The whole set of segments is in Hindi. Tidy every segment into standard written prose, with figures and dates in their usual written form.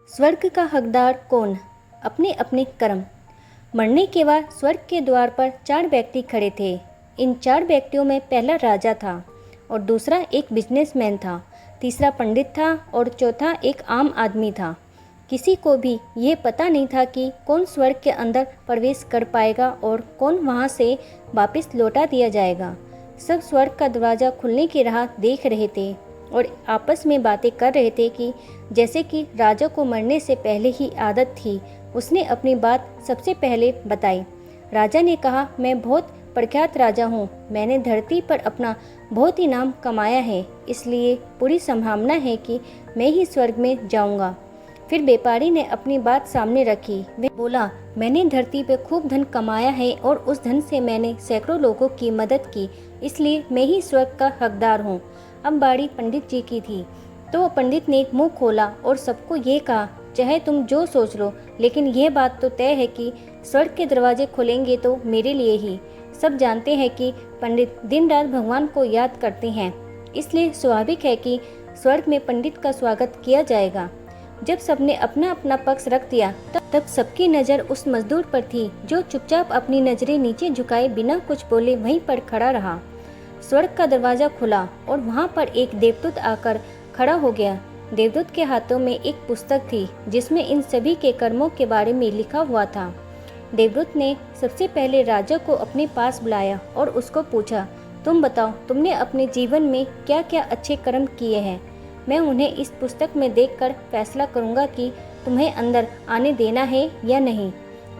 स्वर्ग का हकदार कौन? अपने अपने कर्म। मरने के बाद स्वर्ग के द्वार पर 4 व्यक्ति खड़े थे। इन 4 व्यक्तियों में पहला राजा था और दूसरा एक बिजनेसमैन था, तीसरा पंडित था और चौथा एक आम आदमी था। किसी को भी ये पता नहीं था कि कौन स्वर्ग के अंदर प्रवेश कर पाएगा और कौन वहाँ से वापस लौटा दिया जाएगा। सब स्वर्ग का दरवाज़ा खुलने की राह देख रहे थे और आपस में बातें कर रहे थे कि जैसे कि राजा को मरने से पहले ही आदत थी, उसने अपनी बात सबसे पहले बताई। राजा ने कहा, मैं बहुत प्रख्यात राजा हूँ, मैंने धरती पर अपना बहुत ही नाम कमाया है, इसलिए पूरी संभावना है कि मैं ही स्वर्ग में जाऊँगा। फिर व्यापारी ने अपनी बात सामने रखी। वह बोला, मैंने धरती पर खूब धन कमाया है और उस धन से मैंने सैकड़ों लोगों की मदद की, इसलिए मैं ही स्वर्ग का हकदार हूँ। अब बारी पंडित जी की थी, तो पंडित ने मुंह खोला और सबको ये कहा, चाहे तुम जो सोच लो, लेकिन यह बात तो तय है कि स्वर्ग के दरवाजे खुलेंगे तो मेरे लिए ही। सब जानते हैं कि पंडित दिन रात भगवान को याद करते हैं, इसलिए स्वाभाविक है कि स्वर्ग में पंडित का स्वागत किया जाएगा। जब सबने अपना अपना पक्ष रख दिया तब सबकी नज़र उस मजदूर पर थी जो चुपचाप अपनी नज़रें नीचे झुकाए बिना कुछ बोले वहीं पर खड़ा रहा। स्वर्ग का दरवाज़ा खुला और वहाँ पर एक देवदूत आकर खड़ा हो गया। देवदूत के हाथों में एक पुस्तक थी जिसमें इन सभी के कर्मों के बारे में लिखा हुआ था। देवदूत ने सबसे पहले राजा को अपने पास बुलाया और उसको पूछा, तुम बताओ, तुमने अपने जीवन में क्या क्या अच्छे कर्म किए हैं? मैं उन्हें इस पुस्तक में देखकर फैसला करूँगा कि तुम्हें अंदर आने देना है या नहीं।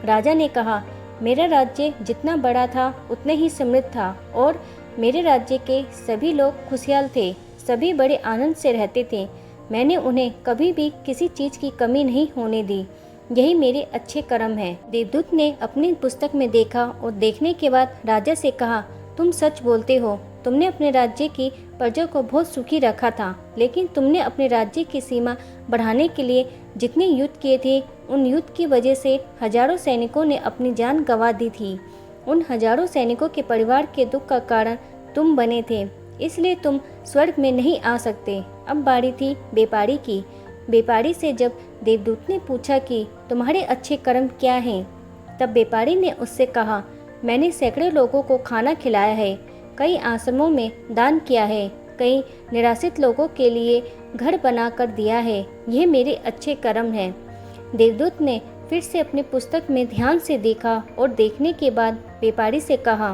राजा ने कहा, मेरा राज्य जितना बड़ा था उतने ही समृद्ध था और मेरे राज्य के सभी लोग खुशहाल थे, सभी बड़े आनंद से रहते थे। मैंने उन्हें कभी भी किसी चीज़ की कमी नहीं होने दी, यही मेरे अच्छे कर्म हैं। देवदूत ने अपनी पुस्तक में देखा और देखने के बाद राजा से कहा, तुम सच बोलते हो, तुमने अपने राज्य की प्रजा को बहुत सुखी रखा था, लेकिन तुमने अपने राज्य की सीमा बढ़ाने के लिए जितने युद्ध किए थे, उन युद्ध की वजह से हजारों सैनिकों ने अपनी जान गंवा दी थी। उन हजारों सैनिकों के परिवार के दुख का कारण तुम बने थे, इसलिए तुम स्वर्ग में नहीं आ सकते। अब बारी थी व्यापारी की। व्यापारी से जब देवदूत ने पूछा कि तुम्हारे अच्छे कर्म क्या हैं, तब व्यापारी ने उससे कहा, मैंने सैकड़ों लोगों को खाना खिलाया है, कई आश्रमों में दान किया है, कई निराश्रित लोगों के लिए घर बना कर दिया है, यह मेरे अच्छे कर्म हैं। देवदूत ने फिर से अपनी पुस्तक में ध्यान से देखा और देखने के बाद व्यापारी से कहा,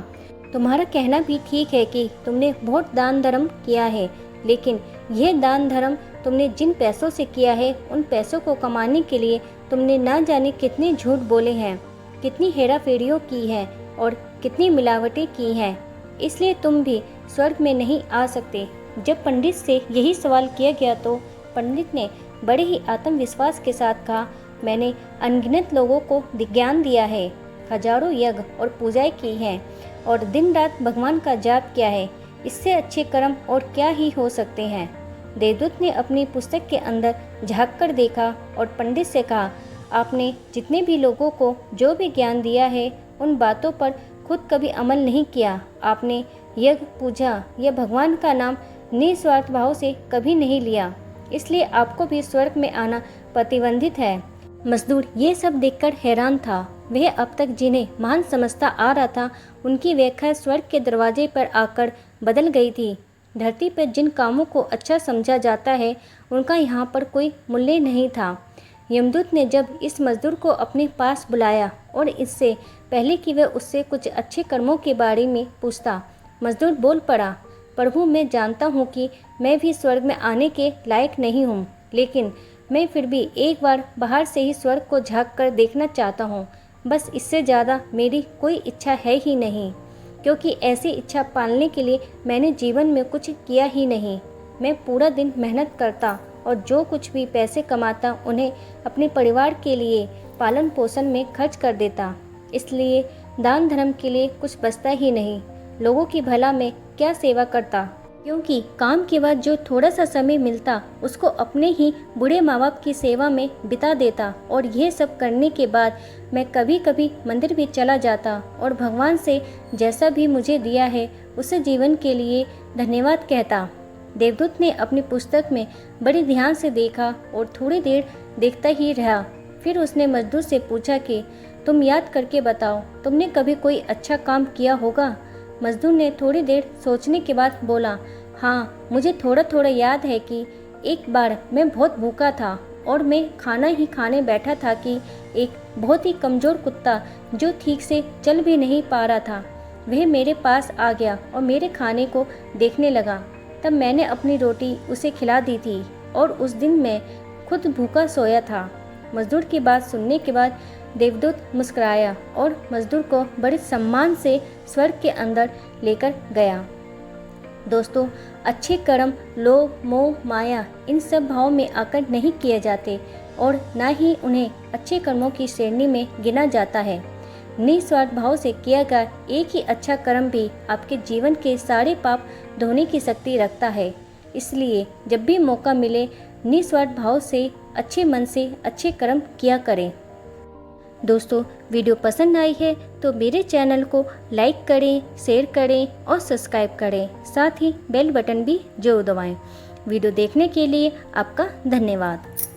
तुम्हारा कहना भी ठीक है कि तुमने बहुत दान धर्म किया है, लेकिन यह दान धर्म तुमने जिन पैसों से किया है, उन पैसों को कमाने के लिए तुमने ना जाने कितने झूठ बोले हैं, कितनी हेराफेरियों की है और कितनी मिलावटें की हैं, इसलिए तुम भी स्वर्ग में नहीं आ सकते। जब पंडित से यही सवाल किया गया तो पंडित ने बड़े ही आत्मविश्वास के साथ कहा, मैंने अनगिनत लोगों को ज्ञान दिया है, हजारों यज्ञ और पूजाएं की हैं और दिन रात भगवान का जाप किया है, इससे अच्छे कर्म और क्या ही हो सकते हैं। देवदूत ने अपनी पुस्तक के अंदर झांक कर देखा और पंडित से कहा, आपने जितने भी लोगों को जो भी ज्ञान दिया है, उन बातों पर खुद कभी अमल नहीं किया। आपने यज्ञ पूजा या भगवान का नाम निस्वार्थ भाव से कभी नहीं लिया, इसलिए आपको भी स्वर्ग में आना प्रतिबंधित है। मजदूर ये सब देखकर हैरान था। वह अब तक जिन्हें महान समझता आ रहा था, उनकी व्याख्या स्वर्ग के दरवाजे पर आकर बदल गई थी। धरती पर जिन कामों को अच्छा समझा जाता है, उनका यहाँ पर कोई मूल्य नहीं था। यमदूत ने जब इस मजदूर को अपने पास बुलाया और इससे पहले कि वह उससे कुछ अच्छे कर्मों के बारे में पूछता, मजदूर बोल पड़ा, प्रभु, मैं जानता हूँ कि मैं भी स्वर्ग में आने के लायक नहीं हूँ, लेकिन मैं फिर भी एक बार बाहर से ही स्वर्ग को झांक कर देखना चाहता हूँ। बस इससे ज़्यादा मेरी कोई इच्छा है ही नहीं, क्योंकि ऐसी इच्छा पालने के लिए मैंने जीवन में कुछ किया ही नहीं। मैं पूरा दिन मेहनत करता और जो कुछ भी पैसे कमाता उन्हें अपने परिवार के लिए पालन पोषण में खर्च कर देता, इसलिए दान धर्म के लिए कुछ बचता ही नहीं। लोगों की भला में क्या सेवा करता, क्योंकि काम के बाद जो थोड़ा सा समय मिलता उसको अपने ही बूढ़े माँ बाप की सेवा में बिता देता। और यह सब करने के बाद मैं कभी कभी मंदिर भी चला जाता और भगवान से जैसा भी मुझे दिया है उसे जीवन के लिए धन्यवाद कहता। देवदूत ने अपनी पुस्तक में बड़े ध्यान से देखा और थोड़ी देर देखता ही रहा। फिर उसने मजदूर से पूछा कि तुम याद करके बताओ, तुमने कभी कोई अच्छा काम किया होगा? मजदूर ने थोड़ी देर सोचने के बाद बोला, हाँ, मुझे थोड़ा थोड़ा याद है कि एक बार मैं बहुत भूखा था और मैं खाना ही खाने बैठा था कि एक बहुत ही कमज़ोर कुत्ता जो ठीक से चल भी नहीं पा रहा था, वह मेरे पास आ गया और मेरे खाने को देखने लगा। तब मैंने अपनी रोटी उसे खिला दी थी और उस दिन मैं खुद भूखा सोया था। मजदूर की बात सुनने के बाद देवदूत मुस्कुराया और मजदूर को बड़े सम्मान से स्वर्ग के अंदर लेकर गया। दोस्तों, अच्छे कर्म लोभ मोह माया इन सब भाव में आकर नहीं किए जाते और ना ही उन्हें अच्छे कर्मों की श्रेणी में गिना जाता है। निस्वार्थ भाव से किया गया एक ही अच्छा कर्म भी आपके जीवन के सारे पाप धोने की शक्ति रखता है। इसलिए जब भी मौका मिले निस्वार्थ भाव से अच्छे मन से अच्छे कर्म किया करें। दोस्तों, वीडियो पसंद आई है तो मेरे चैनल को लाइक करें, शेयर करें और सब्सक्राइब करें। साथ ही बेल बटन भी जरूर दबाएं। वीडियो देखने के लिए आपका धन्यवाद।